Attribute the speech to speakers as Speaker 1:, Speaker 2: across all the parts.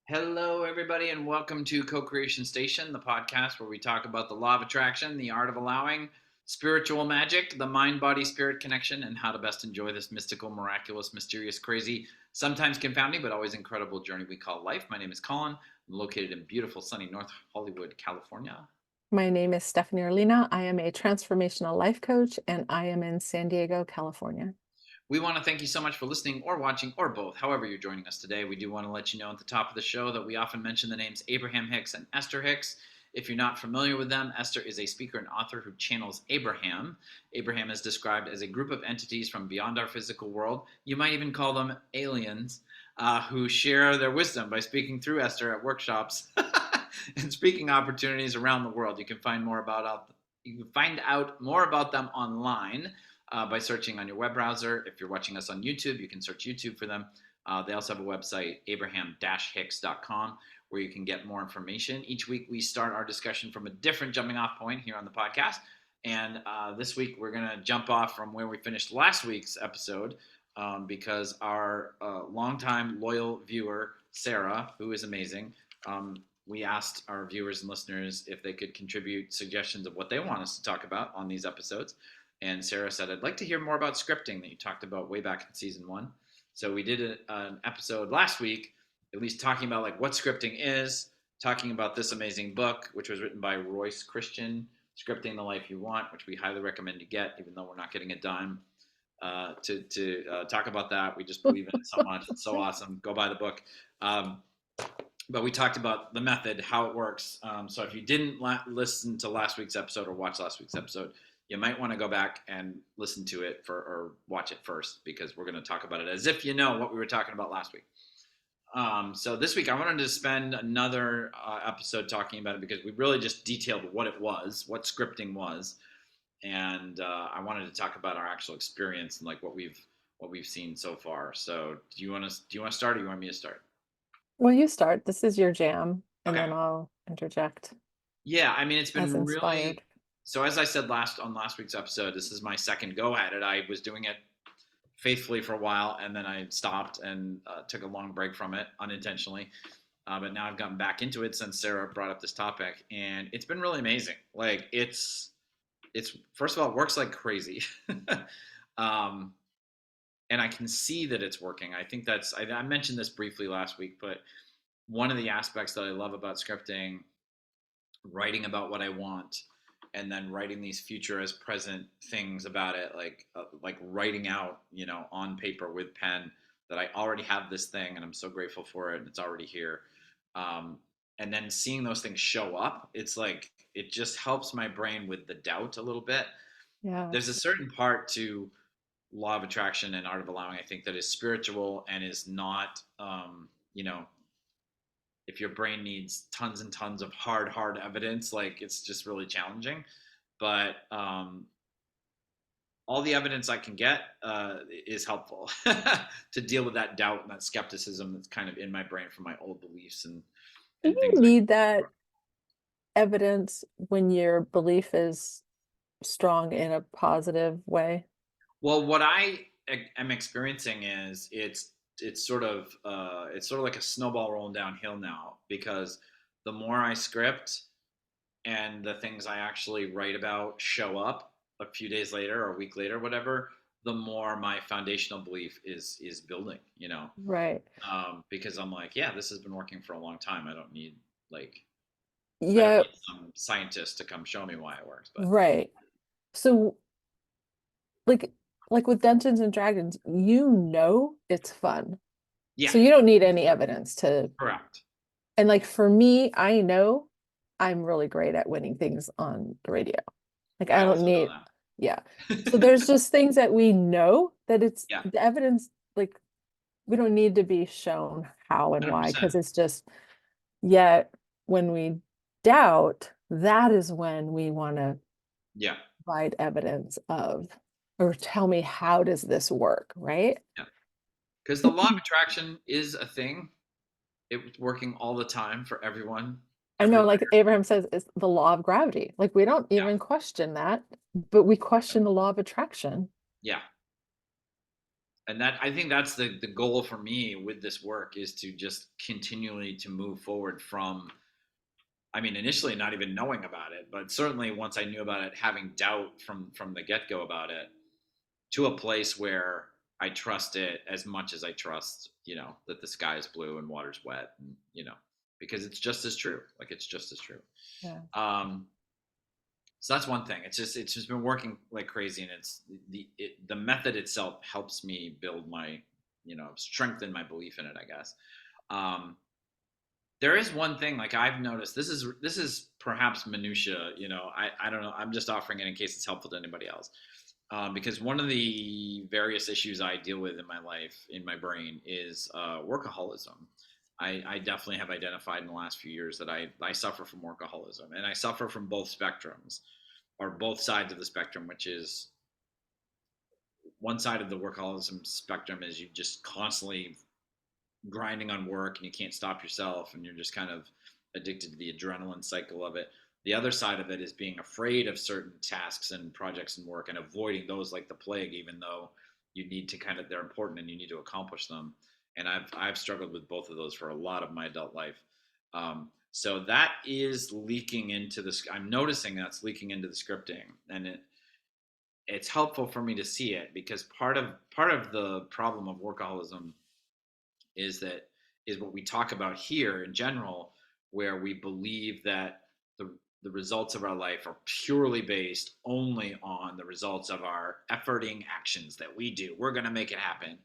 Speaker 1: Hello, everybody, and welcome to Co-Creation Station, the podcast where we talk about the law of attraction, the art of allowing, spiritual magic, the mind-body-spirit connection, and how to best enjoy this mystical, miraculous, mysterious, crazy, sometimes confounding, but always incredible journey we call life. My name is Collin. I'm located in beautiful, sunny North Hollywood, California.
Speaker 2: My name is Stephanie Orlina. I am a transformational life coach and I am in San Diego, California.
Speaker 1: We want to thank you so much for listening or watching or both, however you're joining us today. We do want to let you know at the top of the show that we often mention the names Abraham Hicks and Esther Hicks. If you're not familiar with them, Esther is a speaker and author who channels Abraham. Abraham is described as a group of entities from beyond our physical world. You might even call them aliens, who share their wisdom by speaking through Esther at workshops and speaking opportunities around the world. You can find out more about them online by searching on your web browser. If you're watching us on YouTube, you can search YouTube for them. They also have a website, abraham-hicks.com, where you can get more information. Each week, we start our discussion from a different jumping off point here on the podcast. And this week, we're going to jump off from where we finished last week's episode because our longtime loyal viewer, Sarah, who is amazing, we asked our viewers and listeners if they could contribute suggestions of what they want us to talk about on these episodes. And Sarah said, I'd like to hear more about scripting that you talked about way back in season 1. So we did an episode last week, at least talking about like what scripting is, talking about this amazing book, which was written by Royce Christian, Scripting the Life You Want, which we highly recommend you get, even though we're not getting a dime to talk about that. We just believe in it so much. It's so awesome. Go buy the book. But we talked about the method, how it works. So if you didn't listen to last week's episode or watch last week's episode, you might want to go back and listen to it or watch it first, because we're going to talk about it as if you know what we were talking about last week. So this week I wanted to spend another episode talking about it because we really just detailed what it was, what scripting was, and I wanted to talk about our actual experience and like what we've seen so far. So do you want to start, or you want me to start?
Speaker 2: Well, you start. This is your jam, and
Speaker 1: Okay.
Speaker 2: then I'll interject
Speaker 1: Yeah, I mean, it's
Speaker 2: as
Speaker 1: been really.
Speaker 2: inspired.
Speaker 1: So as I said last week's episode, this is my second go at it. I was doing it faithfully for a while, and then I stopped and took a long break from it unintentionally. But now I've gotten back into it since Sarah brought up this topic, and it's been really amazing. Like it's first of all, it works like crazy, um, and I can see that it's working. I think I mentioned this briefly last week, but one of the aspects that I love about scripting, writing about what I want, and then writing these future as present things about it, like writing out, on paper with pen, that I already have this thing and I'm so grateful for it and it's already here. Um, and then seeing those things show up, it's like it just helps my brain with the doubt a little bit. There's a
Speaker 2: Yes.
Speaker 1: certain part to law of attraction and art of allowing, I think, that is spiritual and is not, if your brain needs tons and tons of hard evidence, like it's just really challenging. But all the evidence I can get is helpful to deal with that doubt and that skepticism that's kind of in my brain from my old beliefs
Speaker 2: Do
Speaker 1: and
Speaker 2: you
Speaker 1: things like
Speaker 2: need that
Speaker 1: that.
Speaker 2: evidence when your belief is strong in a positive way?
Speaker 1: Well, what I am experiencing is it's sort of like a snowball rolling downhill now, because the more I script and the things I actually write about show up a few days later or a week later, whatever, the more my foundational belief is building.
Speaker 2: Right.
Speaker 1: Because I'm like, yeah, this has been working for a long time. Like I don't
Speaker 2: Yeah,
Speaker 1: need some scientist to come show me why it works. But
Speaker 2: right. So like like with Dungeons and Dragons, it's fun.
Speaker 1: yeah,
Speaker 2: So you don't need any evidence to.
Speaker 1: correct.
Speaker 2: And like for me, I know I'm really great at winning things on the radio. Like I
Speaker 1: I
Speaker 2: don't
Speaker 1: also know
Speaker 2: need, yeah. So
Speaker 1: that.
Speaker 2: there's just things that we know that it's
Speaker 1: Yeah,
Speaker 2: the evidence, like we don't need to be shown how and why,
Speaker 1: 100%.
Speaker 2: because it's just, yet when we doubt, that is when we want to
Speaker 1: Yeah,
Speaker 2: provide evidence of, or tell me, how does this work, right?
Speaker 1: yeah. Because the law of attraction is a thing. It's working all the time for everyone,
Speaker 2: I know,
Speaker 1: everywhere.
Speaker 2: like Abraham says, it's the law of gravity. Like we don't
Speaker 1: Yeah,
Speaker 2: even question that, but we question the law of attraction.
Speaker 1: yeah. and that, I think that's the goal for me with this work, is to just continually to move forward from, I mean, initially not even knowing about it, but certainly once I knew about it, having doubt from the get go about it, to a place where I trust it as much as I trust, that the sky is blue and water's wet, and because it's just as true. Like, it's just as true.
Speaker 2: Yeah.
Speaker 1: Um, so that's one thing. It's just been working like crazy, and it's the method itself helps me build my, strengthen my belief in it, I guess. Um, there is one thing, like, I've noticed. This is perhaps minutia. I don't know. I'm just offering it in case it's helpful to anybody else. Because one of the various issues I deal with in my life, in my brain, is workaholism. I definitely have identified in the last few years that I suffer from workaholism, and I suffer from both spectrums, or both sides of the spectrum, which is, one side of the workaholism spectrum is you just constantly grinding on work and you can't stop yourself, and you're just kind of addicted to the adrenaline cycle of it. The other side of it is being afraid of certain tasks and projects and work, and avoiding those like the plague, even though you need to kind of, they're important and you need to accomplish them. And I've struggled with both of those for a lot of my adult life. So that is leaking into this. I'm noticing that's leaking into the scripting, and it's helpful for me to see it, because part of the problem of workaholism is what we talk about here in general, where we believe that the results of our life are purely based only on the results of our efforting actions that we do. We're going to make it happen.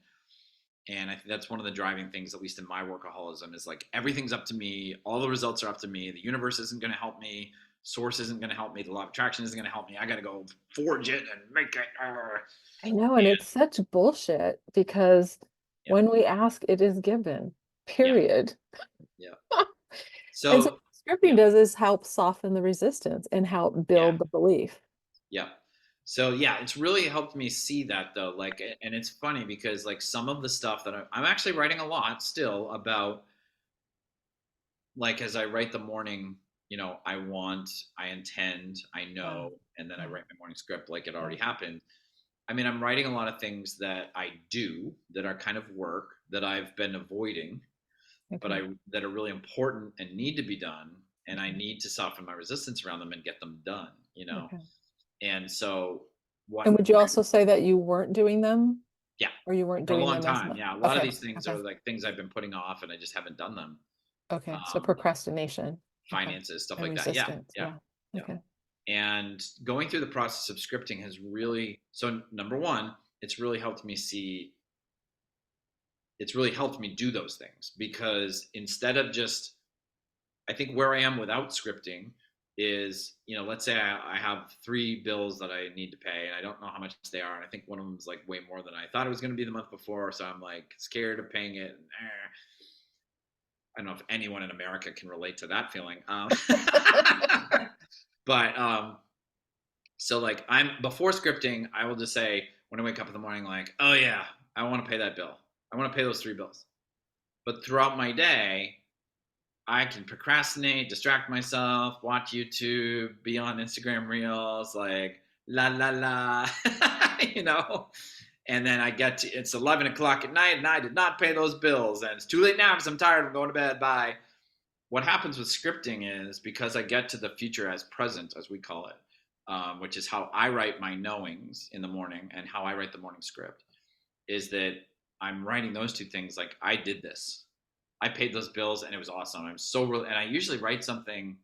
Speaker 1: And I think that's one of the driving things, at least in my workaholism, is like, everything's up to me. All the results are up to me. The universe isn't going to help me. Source isn't going to help me. The law of attraction isn't going to help me. I got to go forge it and make it.
Speaker 2: I know, and it's such bullshit because
Speaker 1: Yeah,
Speaker 2: when we ask, it is given,
Speaker 1: yeah,
Speaker 2: period.
Speaker 1: yeah.
Speaker 2: And so
Speaker 1: So,
Speaker 2: what
Speaker 1: yeah,
Speaker 2: scripting does is help soften the resistance and help
Speaker 1: yeah.
Speaker 2: build the belief.
Speaker 1: Yeah. So yeah, it's really helped me see that, though. Like, and it's funny because, like, some of the stuff that I'm actually writing a lot still about, like, as I write the morning, I intend, I
Speaker 2: Yeah.
Speaker 1: know, and then I
Speaker 2: Yeah.
Speaker 1: write my morning script like it
Speaker 2: Yeah.
Speaker 1: already happened. I mean, I'm writing a lot of things that I do that are kind of work that I've been avoiding, but
Speaker 2: Okay.
Speaker 1: that are really important and need to be done, and I
Speaker 2: Okay.
Speaker 1: need to soften my resistance around them and get them done.
Speaker 2: Okay.
Speaker 1: And so what
Speaker 2: And would you also say that you weren't doing them
Speaker 1: Yeah,
Speaker 2: or you weren't
Speaker 1: for a
Speaker 2: doing
Speaker 1: long
Speaker 2: them as
Speaker 1: time.
Speaker 2: much?
Speaker 1: Yeah, a lot of
Speaker 2: Okay.
Speaker 1: these things
Speaker 2: Okay.
Speaker 1: are like things I've been putting off, and I just haven't done them.
Speaker 2: Okay. So
Speaker 1: Um,
Speaker 2: procrastination. Okay.
Speaker 1: Finances, stuff
Speaker 2: And
Speaker 1: like that. Yeah,
Speaker 2: resistance.
Speaker 1: yeah,
Speaker 2: Yeah.
Speaker 1: yeah.
Speaker 2: Okay.
Speaker 1: And going through the process of scripting has really, so number one, it's really helped me see. It's really helped me do those things, because instead of just, I think where I am without scripting is, let's say I have three bills that I need to pay, and I don't know how much they are, and I think one of them is like way more than I thought it was going to be the month before, so I'm like scared of paying it. I don't know if anyone in America can relate to that feeling. But so, like, I'm before scripting, I will just say when I wake up in the morning, like, oh yeah, I want to pay that bill. I want to pay those three bills. But throughout my day, I can procrastinate, distract myself, watch YouTube, be on Instagram Reels, like la la la, you know. And then it's 11 o'clock at night, and I did not pay those bills, and it's too late now because I'm tired. I'm going to bed. Bye. What happens with scripting is, because I get to the future as present, as we call it, which is how I write my knowings in the morning and how I write the morning script, is that I'm writing those two things like, I did this. I paid those bills and it was awesome. And I usually write something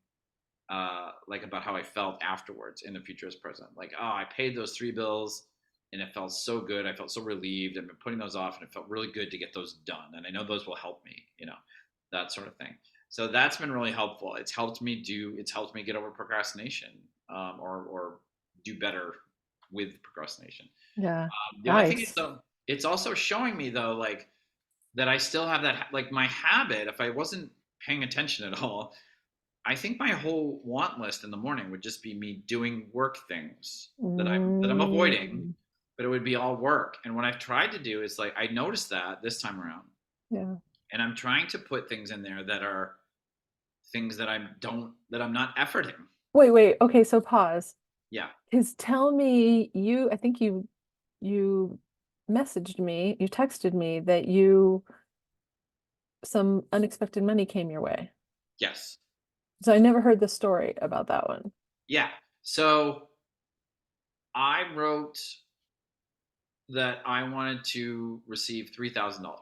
Speaker 1: like about how I felt afterwards in the future as present. Like, oh, I paid those three bills and it felt so good. I felt so relieved. I've been putting those off, and it felt really good to get those done. And I know those will help me, that sort of thing. So that's been really helpful. It's helped me get over procrastination, or do better with procrastination.
Speaker 2: Yeah.
Speaker 1: The only thing is,
Speaker 2: Nice.
Speaker 1: though, it's also showing me, though, like, that I still have that, like, my habit. If I wasn't paying attention at all, I think my whole want list in the morning would just be me doing work things that I'm avoiding,
Speaker 2: Mm,
Speaker 1: but it would be all work. And what I've tried to do is, like, I noticed that this time around,
Speaker 2: yeah.
Speaker 1: and I'm trying to put things in there that are things that I'm not efforting.
Speaker 2: Wait. Okay. So pause.
Speaker 1: Yeah.
Speaker 2: Because tell me, I think you messaged me, you texted me that you some unexpected money came your way.
Speaker 1: Yes.
Speaker 2: So I never heard the story about that one.
Speaker 1: Yeah. So I wrote that I wanted to receive $3,000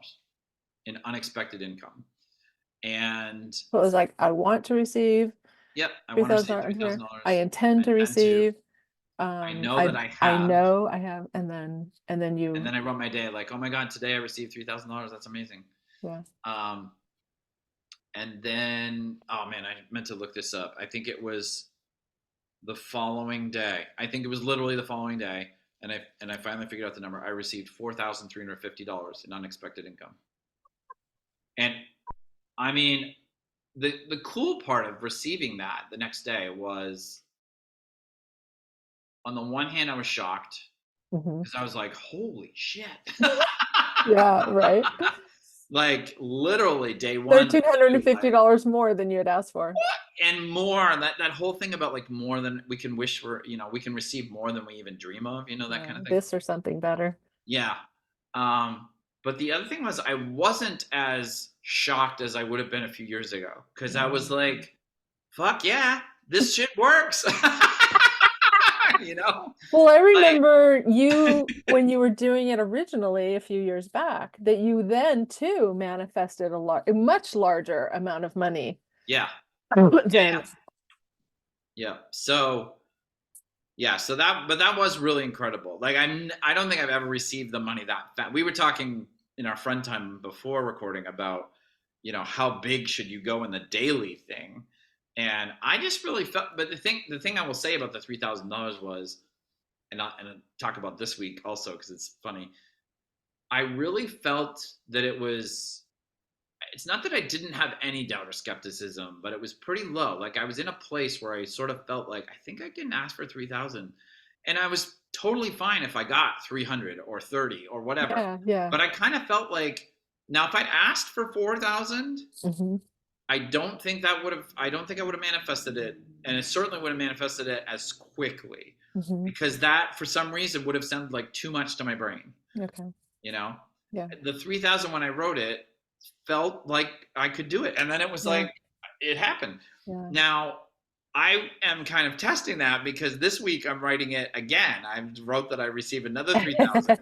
Speaker 1: in unexpected income. And
Speaker 2: So it was like, I want to receive
Speaker 1: yep, I
Speaker 2: three
Speaker 1: want to
Speaker 2: thousand
Speaker 1: receive three
Speaker 2: dollars.
Speaker 1: thousand
Speaker 2: I
Speaker 1: dollars.
Speaker 2: intend
Speaker 1: I
Speaker 2: to
Speaker 1: intend to.
Speaker 2: receive.
Speaker 1: I know that I
Speaker 2: I
Speaker 1: have.
Speaker 2: know I have, and then
Speaker 1: And
Speaker 2: you,
Speaker 1: then I wrote my day like, oh my god, today I received $3,000. That's amazing.
Speaker 2: yeah.
Speaker 1: Um, and then oh man, I meant to look this up. I think it was the following day. I think it was literally the following day, and I finally figured out the number. I received $4,350 in unexpected income. And I mean, the cool part of receiving that the next day was, on the one hand, I was shocked
Speaker 2: Hmm.
Speaker 1: because I was like, holy shit.
Speaker 2: Yeah, right.
Speaker 1: Like literally day one, day
Speaker 2: Thirteen hundred and
Speaker 1: two,
Speaker 2: fifty
Speaker 1: like,
Speaker 2: dollars more than you had asked for.
Speaker 1: and more. That whole thing about like more than we can wish for, we can receive more than we even dream of, that
Speaker 2: Yeah,
Speaker 1: kind of thing.
Speaker 2: this or something better.
Speaker 1: Yeah. But the other thing was I wasn't as shocked as I would have been a few years ago because I was
Speaker 2: Mm.
Speaker 1: like, fuck yeah, this shit works. you know?
Speaker 2: Well, I
Speaker 1: Like,
Speaker 2: remember you when you were doing it originally a few years back, that you then too manifested a much larger amount of money
Speaker 1: yeah.
Speaker 2: than,
Speaker 1: Yeah. So yeah, so that was really incredible. Like I don't think I've ever received the money that fast. We were talking in our friend time before recording about, how big should you go in the daily thing. And I just really felt, but the thing I will say about the $3,000 was, and I'll talk about this week also because it's funny. I really felt that it's not that I didn't have any doubt or skepticism, but it was pretty low. Like I was in a place where I sort of felt like I think I didn't ask for 3,000, and I was totally fine if I got 300 or 30 or whatever.
Speaker 2: yeah, yeah.
Speaker 1: But I kind of felt like now if I'd asked for 4,000,
Speaker 2: Hmm.
Speaker 1: I don't think I would have manifested it, and it certainly would have manifested it as quickly
Speaker 2: Hmm.
Speaker 1: because that for some reason would have sounded like too much to my brain.
Speaker 2: Okay.
Speaker 1: You know,
Speaker 2: Yeah.
Speaker 1: the 3,000 when I wrote it felt like I could do it, and then it was
Speaker 2: Yeah.
Speaker 1: like it happened.
Speaker 2: Yeah.
Speaker 1: Now I am kind of testing that because this week I'm writing it again. I wrote that I receive another 3,000,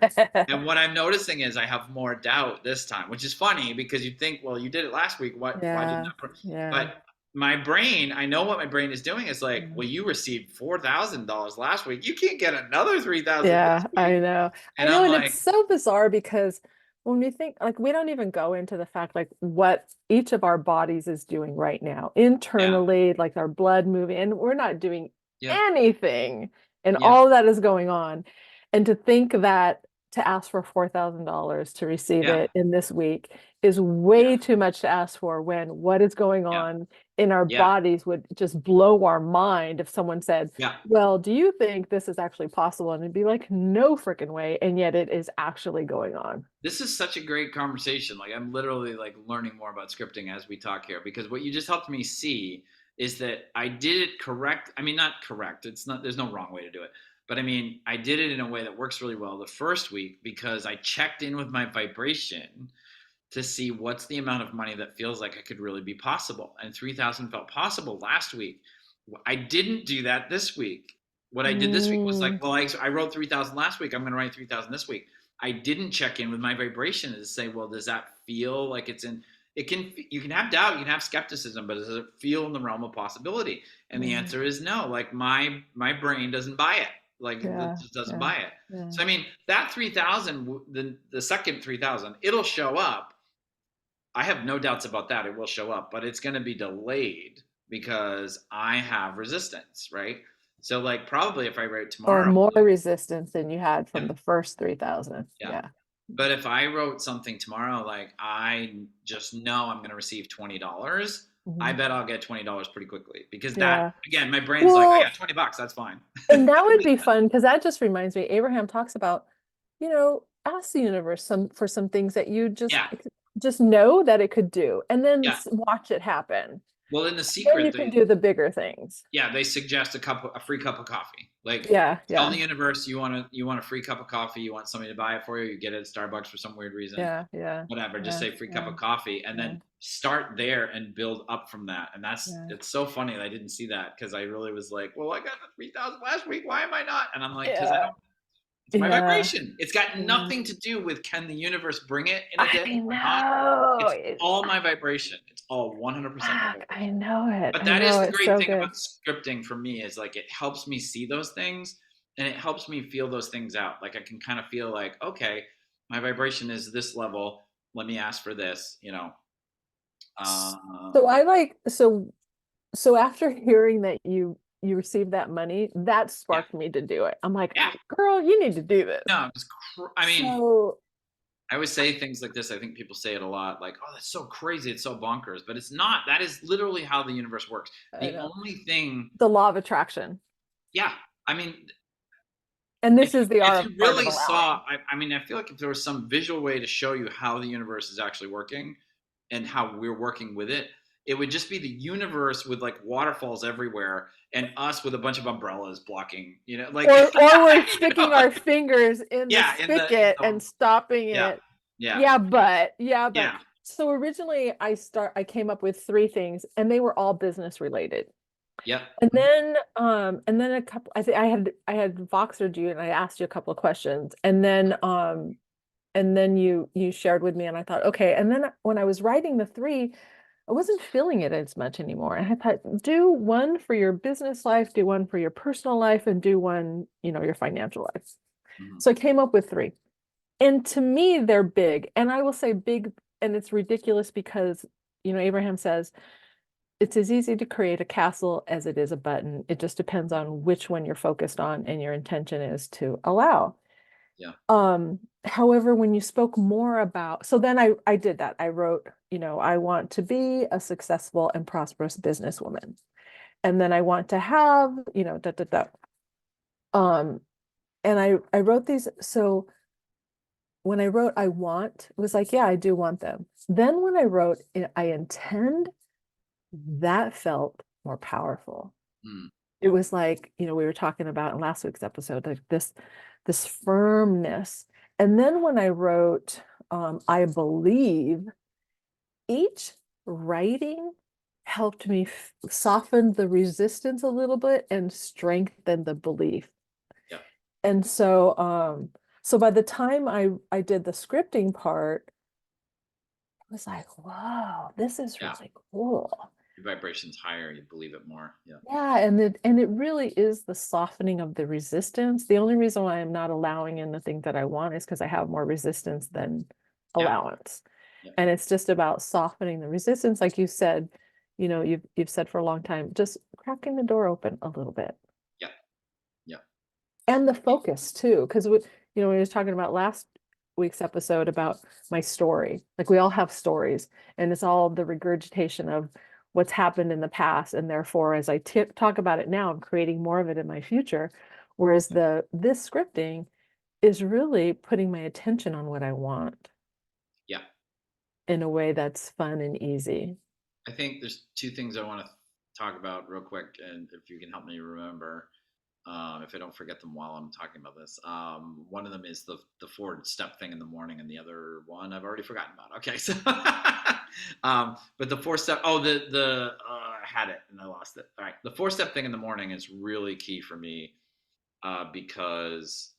Speaker 1: and what I'm noticing is I have more doubt this time, which is funny because you'd think, well, you did it last week. Why didn't
Speaker 2: Yeah.
Speaker 1: that?
Speaker 2: Yeah.
Speaker 1: But my brain, I know what my brain is doing. Is like,
Speaker 2: Yeah.
Speaker 1: well, you received $4,000 last week. You can't get another 3,000 this
Speaker 2: Yeah, I
Speaker 1: week.
Speaker 2: know. I
Speaker 1: And
Speaker 2: know,
Speaker 1: I'm
Speaker 2: and it's
Speaker 1: like,
Speaker 2: so bizarre because when we think, like, we don't even go into the fact like what each of our bodies is doing right now
Speaker 1: yeah,
Speaker 2: internally, like our blood moving, and we're not doing
Speaker 1: yeah,
Speaker 2: anything, and
Speaker 1: yeah,
Speaker 2: all that is going on. And to think that to ask for $4,000 to receive
Speaker 1: yeah,
Speaker 2: it in this week is
Speaker 1: yeah,
Speaker 2: way too much to ask for when what is going
Speaker 1: yeah,
Speaker 2: on in our
Speaker 1: yeah,
Speaker 2: bodies would just blow our mind if someone said,
Speaker 1: yeah.
Speaker 2: well, do you think this is actually possible? And it'd be like, no freaking way. And yet it is actually going on.
Speaker 1: This is such a great conversation. Like I'm literally like learning more about scripting as we talk here because what you just helped me see is that I did it correct. I mean, not correct. It's not. There's no wrong way to do it. But I mean, I did it in a way that works really well the first week because I checked in with my vibration to see what's the amount of money that feels like it could really be possible. And 3,000 felt possible last week. I didn't do that this week. What I did this week was
Speaker 2: Mm,
Speaker 1: like, well, I wrote 3,000 last week. I'm going to write 3,000 this week. I didn't check in with my vibration to say, well, does that feel like it's in? It can. You can have doubt, you can have skepticism, but does it feel in the realm of possibility? And the
Speaker 2: mm,
Speaker 1: answer is no. Like my brain doesn't buy it. Like it
Speaker 2: yeah,
Speaker 1: just doesn't
Speaker 2: yeah,
Speaker 1: buy it.
Speaker 2: yeah.
Speaker 1: So I mean, that 3,000, the second 3,000, it'll show up. I have no doubts about that. It will show up, but it's going to be delayed because I have resistance, right? So, like, probably if I write
Speaker 2: Oh,
Speaker 1: tomorrow,
Speaker 2: more
Speaker 1: like,
Speaker 2: resistance than you had
Speaker 1: yeah,
Speaker 2: from the first 3,000.
Speaker 1: yeah.
Speaker 2: Yeah.
Speaker 1: But if I wrote something tomorrow, like, I just know I'm going to receive $20, I
Speaker 2: Mhm.
Speaker 1: bet I'll get $20 pretty quickly because that,
Speaker 2: Yeah.
Speaker 1: again, my brain's like, oh, yeah,
Speaker 2: Well,
Speaker 1: $20, that's fine.
Speaker 2: and that would be fun because that just reminds me, Abraham talks about, ask the universe for some things that you
Speaker 1: Yeah,
Speaker 2: just know that it could do, and then
Speaker 1: yeah,
Speaker 2: watch it happen.
Speaker 1: Well, in The
Speaker 2: Then
Speaker 1: Secret,
Speaker 2: you can do the bigger things.
Speaker 1: yeah, they suggest a free cup of coffee. Like,
Speaker 2: Yeah,
Speaker 1: tell
Speaker 2: yeah,
Speaker 1: the universe you want a free cup of coffee, you want somebody to buy it for you, you get it at Starbucks for some weird reason,
Speaker 2: yeah, yeah,
Speaker 1: whatever. Just
Speaker 2: yeah,
Speaker 1: say free cup
Speaker 2: yeah,
Speaker 1: of coffee, and
Speaker 2: yeah,
Speaker 1: then start there and build up from that. And
Speaker 2: yeah,
Speaker 1: it's so funny that I didn't see that because I really was like, well, I got the 3,000 last week. Why am I not? And I'm like, because I
Speaker 2: yeah,
Speaker 1: don't. It's my
Speaker 2: yeah,
Speaker 1: vibration. It's got
Speaker 2: yeah.
Speaker 1: nothing to do with can the universe bring it in a
Speaker 2: I
Speaker 1: day or not.
Speaker 2: know.
Speaker 1: It's all my vibration. It's all 100% my
Speaker 2: Fuck, I
Speaker 1: vibration.
Speaker 2: know it.
Speaker 1: But
Speaker 2: I
Speaker 1: that
Speaker 2: know
Speaker 1: is the
Speaker 2: it's
Speaker 1: great
Speaker 2: so
Speaker 1: thing
Speaker 2: good.
Speaker 1: about scripting for me is like it helps me see those things and it helps me feel those things out. Like I can kind of feel like, okay, my vibration is this level. Let me ask for this, you know.
Speaker 2: So
Speaker 1: Um,
Speaker 2: I like so after hearing that you received that money, that
Speaker 1: yeah,
Speaker 2: sparked me to do it. I'm like,
Speaker 1: yeah.
Speaker 2: girl, you need to do this.
Speaker 1: No, I mean,
Speaker 2: So
Speaker 1: I always say things like this. I think people say it a lot, like, "Oh, that's so crazy. It's so bonkers," but it's not. That is literally how the universe works.
Speaker 2: I
Speaker 1: The
Speaker 2: know.
Speaker 1: only thing,
Speaker 2: The law of attraction.
Speaker 1: yeah. I mean,
Speaker 2: And this is the
Speaker 1: if
Speaker 2: art
Speaker 1: you
Speaker 2: part of
Speaker 1: really
Speaker 2: allowing.
Speaker 1: saw, I mean, I feel like if there was some visual way to show you how the universe is actually working and how we're working with it, it would just be the universe with like waterfalls everywhere and us with a bunch of umbrellas blocking, you know, like,
Speaker 2: Or we're
Speaker 1: you
Speaker 2: sticking
Speaker 1: know,
Speaker 2: our fingers in the
Speaker 1: yeah,
Speaker 2: spigot and stopping
Speaker 1: yeah,
Speaker 2: it.
Speaker 1: yeah,
Speaker 2: Yeah, but
Speaker 1: yeah,
Speaker 2: so originally I came up with three things and they were all business related.
Speaker 1: yeah,
Speaker 2: And then a couple I had Voxered you and I asked you a couple of questions and then you shared with me and I thought, okay. And then when I was writing the three, I wasn't feeling it as much anymore. And I thought, do one for your business life, do one for your personal life, and do one, your financial life.
Speaker 1: mhm,
Speaker 2: So I came up with three. And to me, they're big. And I will say big, and it's ridiculous because, Abraham says it's as easy to create a castle as it is a button. It just depends on which one you're focused on and your intention is to allow.
Speaker 1: yeah,
Speaker 2: However, when you spoke more about, so then I did that. I wrote, I want to be a successful and prosperous businesswoman. And then I want to have, da da da. Um, and I wrote these. So when I wrote I want, it was like, yeah, I do want them. Then when I wrote I intend, that felt more powerful.
Speaker 1: mm,
Speaker 2: It was like, we were talking about in last week's episode, like this firmness. And then when I wrote I believe, each writing helped me soften the resistance a little bit and strengthen the belief.
Speaker 1: yeah,
Speaker 2: And so by the time I did the scripting part, I was like, whoa, this is
Speaker 1: yeah.
Speaker 2: really cool.
Speaker 1: Your vibration's higher, you believe it more. Yeah,
Speaker 2: Yeah, and it really is the softening of the resistance. The only reason why I'm not allowing in the thing that I want is because I have more resistance than
Speaker 1: yeah,
Speaker 2: allowance.
Speaker 1: yeah,
Speaker 2: And it's just about softening the resistance, like you said, you've said for a long time, just cracking the door open a little bit.
Speaker 1: yeah, yeah,
Speaker 2: And the focus too, because we were talking about last week's episode about my story. Like we all have stories, and it's all the regurgitation of what's happened in the past, and therefore, as I talk about it now, I'm creating more of it in my future. Whereas this scripting is really putting my attention on what I want
Speaker 1: yeah.
Speaker 2: in a way that's fun and easy.
Speaker 1: I think there's two things I want to talk about real quick, and if you can help me remember, if I don't forget them while I'm talking about this. One of them is the 4-step thing in the morning, and the other one I've already forgotten about. Okay, so but the 4-step. Oh, I had it and I lost it. All right, the 4-step thing in the morning is really key for me because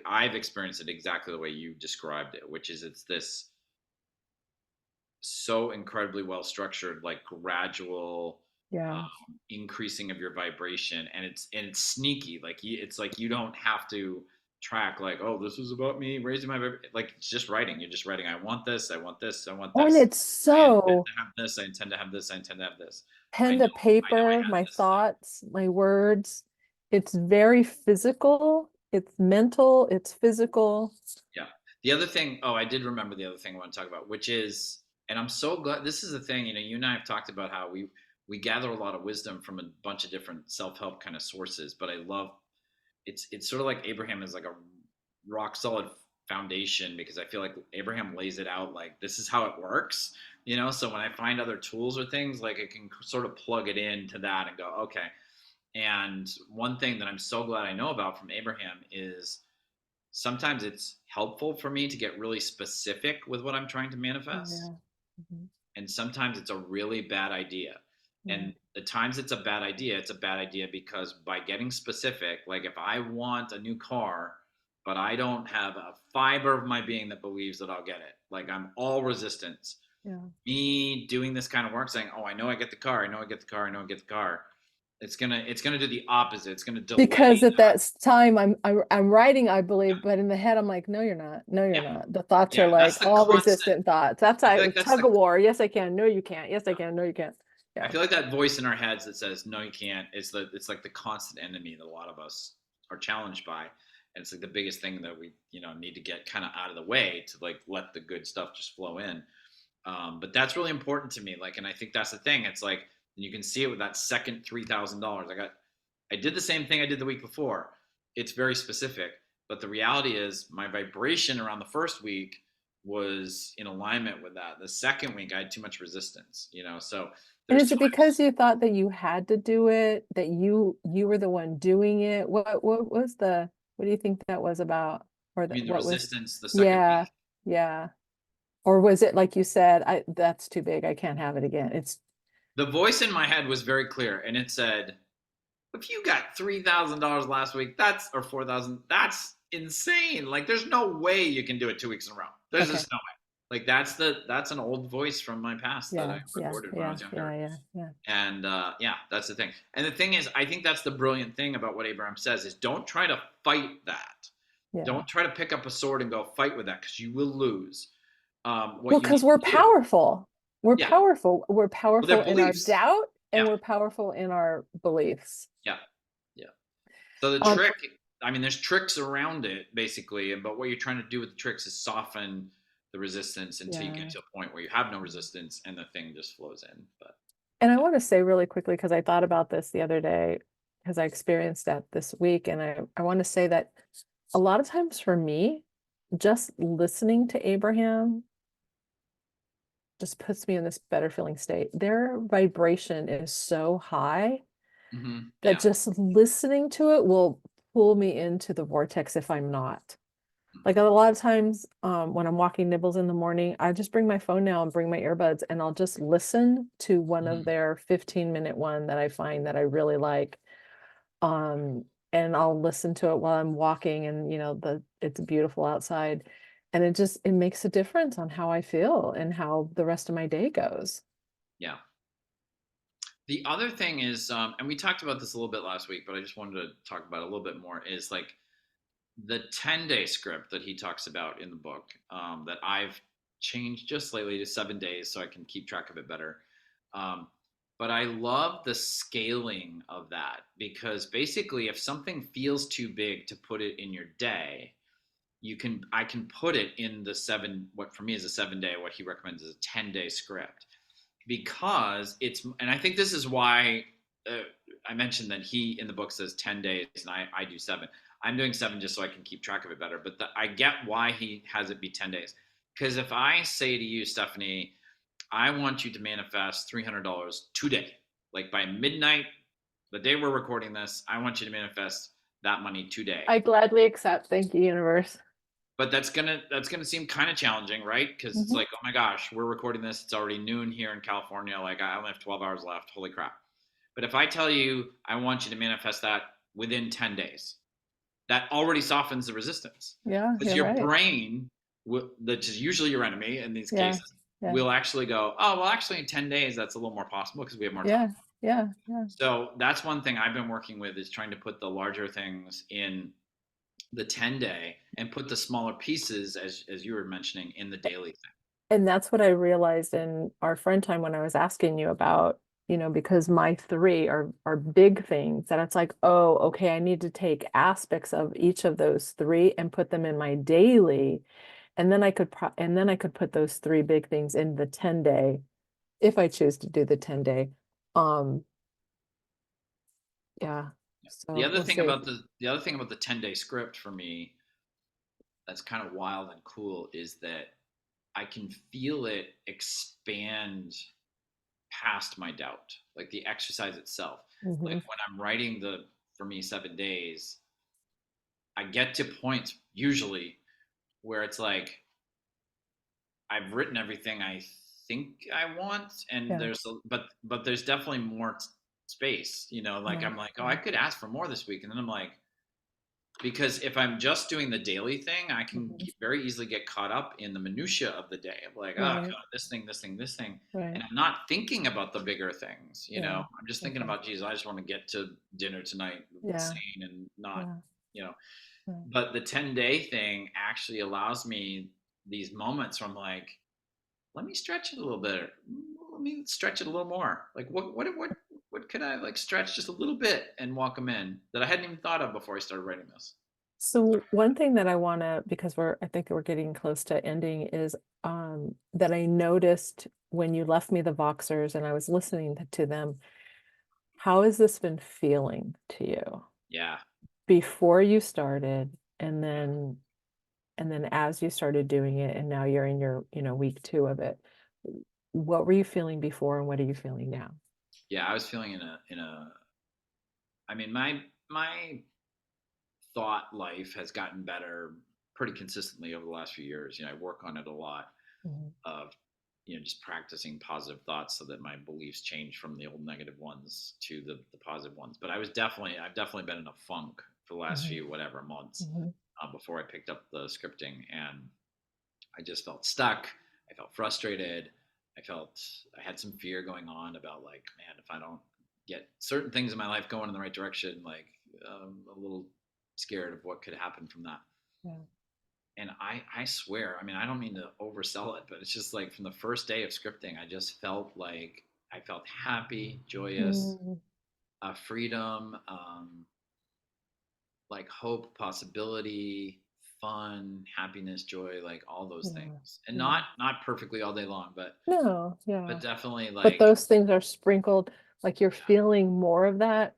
Speaker 1: I've experienced it exactly the way you described it, which is it's this so incredibly well structured, like gradual
Speaker 2: Yeah.
Speaker 1: increasing of your vibration, and it's sneaky. Like it's like you don't have to track like, oh, this was about me raising my like it's just writing. You're just writing. I want this. I want this. I want
Speaker 2: Oh, and
Speaker 1: this.
Speaker 2: it's
Speaker 1: I intend
Speaker 2: so
Speaker 1: to have this. I intend to have this. I intend to have this.
Speaker 2: pen to
Speaker 1: I know I
Speaker 2: paper,
Speaker 1: had
Speaker 2: my
Speaker 1: this.
Speaker 2: thoughts, my words. It's very physical, it's mental, it's physical.
Speaker 1: Yeah. The other thing, oh, I did remember the other thing I want to talk about, which is, and I'm so glad this is the thing, you and I have talked about how we gather a lot of wisdom from a bunch of different self-help kind of sources, but I love it's sort of like Abraham is like a rock solid foundation because I feel like Abraham lays it out like this is how it works, you know. So when I find other tools or things, like I can sort of plug it into that and go, okay. And one thing that I'm so glad I know about from Abraham is sometimes it's helpful for me to get really specific with what I'm trying to
Speaker 2: Oh,
Speaker 1: manifest.
Speaker 2: yeah. Mhm.
Speaker 1: And sometimes it's a really bad idea.
Speaker 2: Yeah.
Speaker 1: And the times it's a bad idea, it's a bad idea because by getting specific, like if I want a new car, but I don't have a fiber of my being that believes that I'll get it, like I'm all resistance.
Speaker 2: Yeah.
Speaker 1: Me doing this kind of work, saying, "Oh, I know I get the car, I know I get the car, I know I get the car," it's gonna do the opposite. It's gonna
Speaker 2: Because
Speaker 1: delay.
Speaker 2: at that time I'm writing, I believe, but in the head I'm like, no, you're not. No, you're
Speaker 1: Yeah,
Speaker 2: not. The thoughts are
Speaker 1: yeah.
Speaker 2: like
Speaker 1: That's the
Speaker 2: all
Speaker 1: constant.
Speaker 2: resistant thoughts. That's
Speaker 1: I feel like that's
Speaker 2: tug
Speaker 1: the
Speaker 2: of war. Yes, I can. No, you can't. Yes, I can. No, you can't.
Speaker 1: I
Speaker 2: Yeah.
Speaker 1: feel like that voice in our heads that says no, you can't. It's like the constant enemy that a lot of us are challenged by, and it's like the biggest thing that we need to get kind of out of the way to like let the good stuff just flow in. But that's really important to me. Like, and I think that's the thing. It's like you can see it with that second $3,000. I did the same thing I did the week before. It's very specific, but the reality is my vibration around the first week was in alignment with that. The second week I had too much resistance, so
Speaker 2: And
Speaker 1: there's
Speaker 2: is it because
Speaker 1: times.
Speaker 2: you thought that you had to do it, that you were the one doing it? What do you think that was about? Or
Speaker 1: I
Speaker 2: that
Speaker 1: mean, the
Speaker 2: what was,
Speaker 1: resistance the second
Speaker 2: yeah,
Speaker 1: week.
Speaker 2: yeah. Or was it like you said, that's too big. I can't have it again. It's
Speaker 1: The voice in my head was very clear, and it said, "If you got $3,000 last week, that's or 4,000. That's insane. Like, there's no way you can do it 2 weeks in a row. There's
Speaker 2: okay.
Speaker 1: just no way." Like that's an old voice from my past that
Speaker 2: Yeah,
Speaker 1: I
Speaker 2: yeah,
Speaker 1: recorded when I
Speaker 2: yeah,
Speaker 1: was
Speaker 2: yeah,
Speaker 1: younger.
Speaker 2: yeah, yeah,
Speaker 1: And yeah, that's the thing. And the thing is, I think that's the brilliant thing about what Abraham says is don't try to fight that.
Speaker 2: yeah.
Speaker 1: Don't try to pick up a sword and go fight with that because you will lose.
Speaker 2: Well,
Speaker 1: What you
Speaker 2: because
Speaker 1: need
Speaker 2: we're
Speaker 1: to do,
Speaker 2: powerful. We're
Speaker 1: yeah,
Speaker 2: powerful. We're
Speaker 1: well, their
Speaker 2: powerful in our
Speaker 1: beliefs,
Speaker 2: doubt and
Speaker 1: yeah,
Speaker 2: we're powerful in our beliefs.
Speaker 1: yeah, yeah. So the
Speaker 2: Um,
Speaker 1: trick, I mean, there's tricks around it basically, but what you're trying to do with the tricks is soften the resistance until you get
Speaker 2: yeah.
Speaker 1: to a point where you have no resistance and the thing just flows in. But
Speaker 2: And I
Speaker 1: yeah,
Speaker 2: want to say really quickly, because I thought about this the other day, because I experienced that this week, and I want to say that a lot of times for me, just listening to Abraham just puts me in this better feeling state. Their vibration is so high that
Speaker 1: yeah,
Speaker 2: just listening to it will pull me into the vortex if I'm not. Like a lot of times, when I'm walking nibbles in the morning, I just bring my phone now and bring my earbuds and I'll just listen to one of
Speaker 1: mm-hmm.
Speaker 2: their 15-minute one that I find that I really like. Um, and I'll listen to it while I'm walking and it's beautiful outside. And it makes a difference on how I feel and how the rest of my day goes.
Speaker 1: Yeah. The other thing is, and we talked about this a little bit last week, but I just wanted to talk about it a little bit more, is like the 10-day script that he talks about in the book that I've changed just slightly to 7 days so I can keep track of it better. Um, but I love the scaling of that because basically, if something feels too big to put it in your day, I can put it in the what for me is a 7 day, what he recommends is a 10-day script because and I think this is why uh, I mentioned that he in the book says 10 days and I do 7. I'm doing 7 just so I can keep track of it better. But I get why he has it be 10 days. Because if I say to you, Stephanie, I want you to manifest $300 today, like by midnight, the day we're recording this, I want you to manifest that money today.
Speaker 2: I gladly accept. Thank you, universe.
Speaker 1: But that's gonna seem kind of challenging, right? Because it's
Speaker 2: Mhm.
Speaker 1: like, oh my gosh, we're recording this. It's already noon here in California. Like I only have 12 hours left. Holy crap! But if I tell you I want you to manifest that within 10 days, that already softens the resistance
Speaker 2: Yeah,
Speaker 1: because
Speaker 2: you're
Speaker 1: your
Speaker 2: right.
Speaker 1: brain, which is usually your enemy in these
Speaker 2: Yeah,
Speaker 1: cases,
Speaker 2: yeah,
Speaker 1: will actually go, oh well, actually in 10 days that's a little more possible because we have more time.
Speaker 2: yeah, yeah, yeah.
Speaker 1: So that's one thing I've been working with is trying to put the larger things in the 10-day and put the smaller pieces as you were mentioning in the daily thing.
Speaker 2: And that's what I realized in our friend time when I was asking you about, because my three are big things that it's like, oh, okay, I need to take aspects of each of those three and put them in my daily. And then I could put those three big things in the 10-day if I choose to do the 10-day. Um, yeah.
Speaker 1: The
Speaker 2: So
Speaker 1: other
Speaker 2: we'll
Speaker 1: thing
Speaker 2: see.
Speaker 1: about the 10-day script for me that's kind of wild and cool is that I can feel it expand past my doubt, like the exercise itself. Like
Speaker 2: Hmm.
Speaker 1: when I'm writing the, for me, 7 days, I get to points usually where it's like I've written everything I think I want, and
Speaker 2: Yeah,
Speaker 1: there's but there's definitely more space. Like
Speaker 2: yeah,
Speaker 1: I'm like, oh, I
Speaker 2: yeah.
Speaker 1: could ask for more this week, and then I'm like, because if I'm just doing the daily thing, I can
Speaker 2: Mhm.
Speaker 1: very easily get caught up in the minutia of the day. I'm like, oh
Speaker 2: Right,
Speaker 1: god, this thing, this thing, this thing,
Speaker 2: right.
Speaker 1: and I'm not thinking about the bigger things.
Speaker 2: Yeah.
Speaker 1: I'm just thinking
Speaker 2: Okay.
Speaker 1: about, geez, I just want to get to dinner tonight,
Speaker 2: Yeah,
Speaker 1: sane and not,
Speaker 2: yeah,
Speaker 1: you know.
Speaker 2: yeah.
Speaker 1: But the 10-day thing actually allows me these moments where I'm like, let me stretch it a little bit. Let me stretch it a little more. Like what could I like stretch just a little bit and walk them in that I hadn't even thought of before I started writing this.
Speaker 2: So one thing that I want to, because I think we're getting close to ending, is that I noticed when you left me the Voxers and I was listening to them, how has this been feeling to you
Speaker 1: Yeah,
Speaker 2: before you started,
Speaker 1: yeah,
Speaker 2: and then as you started doing it, and now you're in your, week 2 of it. What were you feeling before and what are you feeling now?
Speaker 1: yeah. I was feeling in a. I mean, my thought life has gotten better pretty consistently over the last few years. I work on it a lot
Speaker 2: Mhm.
Speaker 1: of just practicing positive thoughts so that my beliefs change from the old negative ones to the positive ones. But I've definitely been in a funk for the last
Speaker 2: Mhm.
Speaker 1: few whatever months
Speaker 2: Mhm.
Speaker 1: before I picked up the scripting, and I just felt stuck. I felt frustrated. I had some fear going on about, like, man, if I don't get certain things in my life going in the right direction, like, a little scared of what could happen from that.
Speaker 2: Yeah.
Speaker 1: And I swear, I mean, I don't mean to oversell it, but it's just like from the first day of scripting, I just felt like I felt happy, joyous,
Speaker 2: Mhm.
Speaker 1: freedom, like hope, possibility, fun, happiness, joy, like all those
Speaker 2: Yeah.
Speaker 1: things, and
Speaker 2: Yeah.
Speaker 1: not perfectly all day long, but
Speaker 2: No, yeah.
Speaker 1: definitely
Speaker 2: But
Speaker 1: like,
Speaker 2: those things are sprinkled, like you're
Speaker 1: yeah,
Speaker 2: feeling more of that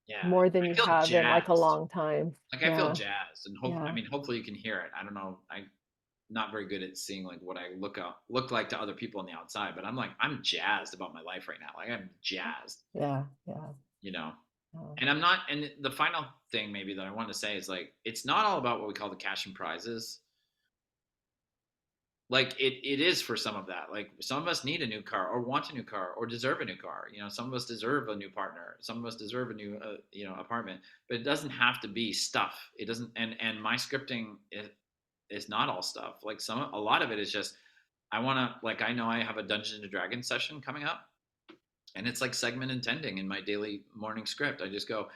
Speaker 1: yeah.
Speaker 2: more than
Speaker 1: I
Speaker 2: you
Speaker 1: feel
Speaker 2: have in like a
Speaker 1: jazzed.
Speaker 2: long time.
Speaker 1: Like I feel
Speaker 2: Yeah.
Speaker 1: jazzed, and I
Speaker 2: Yeah.
Speaker 1: mean, hopefully you can hear it. I don't know. I'm not very good at seeing like what I look like to other people on the outside, but I'm jazzed about my life right now. Like I'm jazzed,
Speaker 2: Yeah. Yeah.
Speaker 1: you know.
Speaker 2: Yeah.
Speaker 1: And I'm not. And the final thing maybe that I want to say is like it's not all about what we call the cash and prizes. Like it is for some of that. Like some of us need a new car or want a new car or deserve a new car. Some of us deserve a new partner. Some of us deserve a new apartment. But it doesn't have to be stuff. It doesn't. And my scripting is not all stuff. Like a lot of it is just I want to, like, I know I have a Dungeons and Dragons session coming up, and it's like segment intending in my daily morning script. I just go,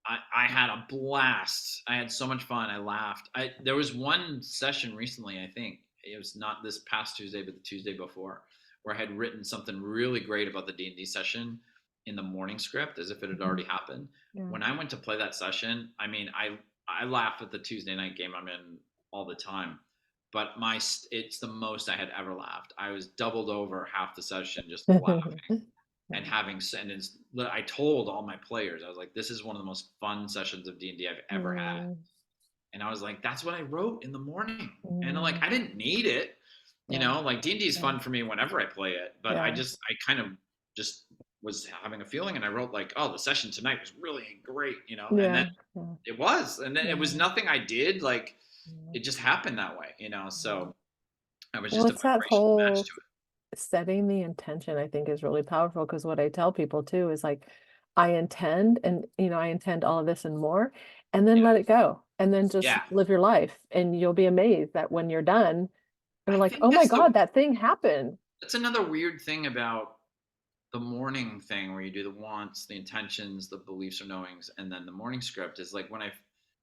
Speaker 1: I had a blast. I had so much fun. I laughed. There was one session recently, I think it was not this past Tuesday, but the Tuesday before, where I had written something really great about the D&D session in the morning script as if it had
Speaker 2: Mhm.
Speaker 1: already happened.
Speaker 2: Yeah.
Speaker 1: When I went to play that session, I mean, I laugh at the Tuesday night game I'm in all the time, but it's the most I had ever laughed. I was doubled over half the session just laughing and
Speaker 2: Yeah.
Speaker 1: having and I told all my players, I was like, this is one of the most fun sessions of D&D I've ever had.
Speaker 2: Mm,
Speaker 1: And I was like, that's what I wrote in the morning. And I'm like,
Speaker 2: mm,
Speaker 1: I didn't need it.
Speaker 2: yeah.
Speaker 1: Like D&D is
Speaker 2: Yeah.
Speaker 1: fun for me whenever I play it, but
Speaker 2: Yeah.
Speaker 1: I kind of just was having a feeling, and I wrote like, oh, the session tonight was really great, and then
Speaker 2: Yeah. Yeah.
Speaker 1: it was, and then it was
Speaker 2: Yeah.
Speaker 1: nothing I did, like
Speaker 2: Yeah.
Speaker 1: it just happened that way, so I was
Speaker 2: Well,
Speaker 1: just a
Speaker 2: it's that
Speaker 1: vibration match
Speaker 2: whole
Speaker 1: to
Speaker 2: setting the intention, I think, is really powerful, because what I tell people too is like, I intend, and I intend all of this and more, and
Speaker 1: it.
Speaker 2: then
Speaker 1: Yeah,
Speaker 2: let it go, and then just
Speaker 1: yeah.
Speaker 2: live your life, and you'll be amazed that when you're done,
Speaker 1: I
Speaker 2: you're like,
Speaker 1: think
Speaker 2: oh my God, that thing happened.
Speaker 1: that's another weird thing about the morning thing, where you do the wants, the intentions, the beliefs or knowings, and then the morning script is like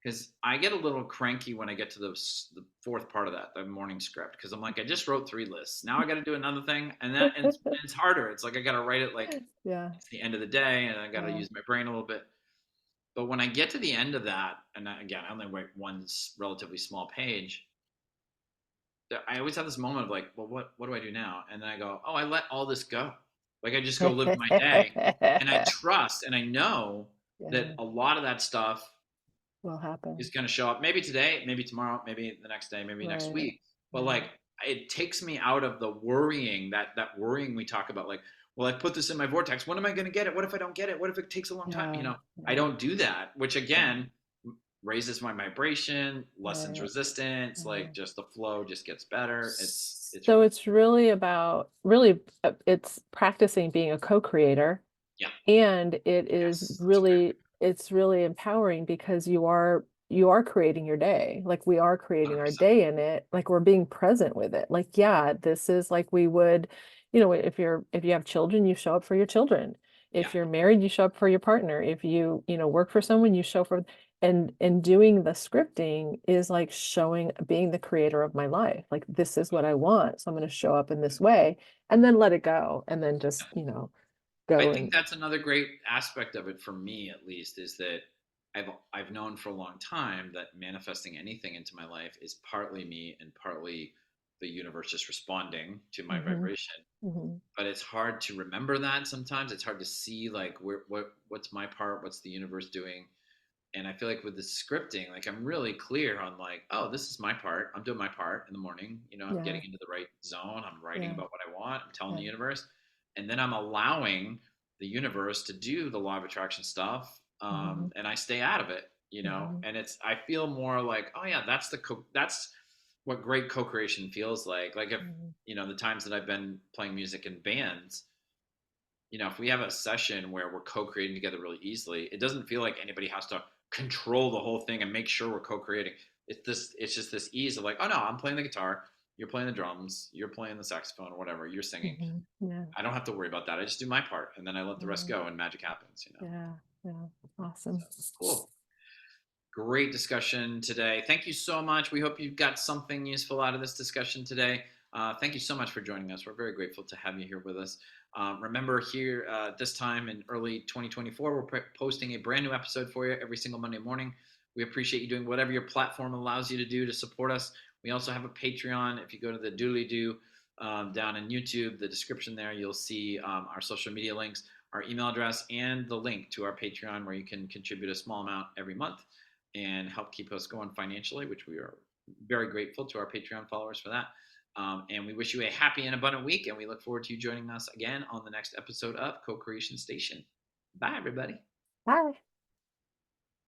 Speaker 1: because I get a little cranky when I get to the fourth part of that, the morning script, because I'm like, I just wrote 3 lists. Now I got to do another thing, and it's harder. It's like I got to write it like
Speaker 2: Yeah.
Speaker 1: it's the end of the day, and I got to
Speaker 2: Yeah.
Speaker 1: use my brain a little bit. But when I get to the end of that, and again, I only write one relatively small page, I always have this moment of like, well, what do I do now? And then I go, oh, I let all this go. Like I just go live my day, and I trust and I know that
Speaker 2: Yeah.
Speaker 1: a lot of that stuff
Speaker 2: will happen.
Speaker 1: is going to show up maybe today, maybe tomorrow, maybe the next day, maybe next
Speaker 2: Right.
Speaker 1: week. But
Speaker 2: Right.
Speaker 1: like it takes me out of the worrying that worrying we talk about like, well, I put this in my vortex. When am I going to get it? What if I don't get it? What if it takes a long time?
Speaker 2: Yeah.
Speaker 1: I
Speaker 2: Yeah.
Speaker 1: don't do that, which
Speaker 2: Yeah.
Speaker 1: again raises my vibration, lessens
Speaker 2: Right.
Speaker 1: resistance, like
Speaker 2: Right.
Speaker 1: just the flow just gets better. It's
Speaker 2: So
Speaker 1: really
Speaker 2: it's really about really it's practicing being a co-creator,
Speaker 1: yeah.
Speaker 2: and it is
Speaker 1: Yes, that's a great
Speaker 2: really it's really empowering because you are creating your day. Like we are creating our
Speaker 1: 100%.
Speaker 2: day in it, like we're being present with it. Like yeah, this is like we would, if you have children, you show up for your children.
Speaker 1: Yeah.
Speaker 2: If you're married, you show up for your partner. If work for someone, you show for, and doing the scripting is like showing, being the creator of my life. Like this is what I want, so I'm going to show up in this way, and then let it go, and then just
Speaker 1: I
Speaker 2: go
Speaker 1: think
Speaker 2: and
Speaker 1: that's another great aspect of it for me, at least, is that I've known for a long time that manifesting anything into my life is partly me and partly the universe just responding to my
Speaker 2: hmm
Speaker 1: vibration.
Speaker 2: hmm
Speaker 1: But it's hard to remember that sometimes. It's hard to see like what's my part, what's the universe doing. And I feel like with the scripting, like I'm really clear on like, oh, this is my part. I'm doing my part in the morning. I'm
Speaker 2: yeah,
Speaker 1: getting into the right zone. I'm writing
Speaker 2: yeah,
Speaker 1: about what I want. I'm telling
Speaker 2: yeah,
Speaker 1: the universe, and then I'm allowing the universe to do the law of attraction stuff.
Speaker 2: hmm
Speaker 1: And I stay out of it.
Speaker 2: hmm
Speaker 1: And I feel more like, oh yeah, that's what great co-creation feels like. Like if
Speaker 2: hmm
Speaker 1: the times that I've been playing music in bands, if we have a session where we're co-creating together really easily, it doesn't feel like anybody has to control the whole thing and make sure we're co-creating. It's just this ease of like, oh no, I'm playing the guitar, you're playing the drums, you're playing the saxophone or whatever, you're singing.
Speaker 2: yeah,
Speaker 1: I don't have to worry about that. I just do my part and then I let the rest
Speaker 2: yeah,
Speaker 1: go and magic happens.
Speaker 2: yeah, yeah.
Speaker 1: So
Speaker 2: Awesome.
Speaker 1: cool. Great discussion today. Thank you so much. We hope you got something useful out of this discussion today. Thank you so much for joining us. We're very grateful to have you here with us. Remember, here this time in early 2024, we're posting a brand new episode for you every single Monday morning. We appreciate you doing whatever your platform allows you to do to support us. We also have a Patreon. If you go to the doodly doo down in YouTube, the description there, you'll see our social media links, our email address, and the link to our Patreon where you can contribute a small amount every month and help keep us going financially, which we are very grateful to our Patreon followers for that. And we wish you a happy and abundant week, and we look forward to you joining us again on the next episode of Co-Creation Station. Bye, everybody.
Speaker 2: Bye.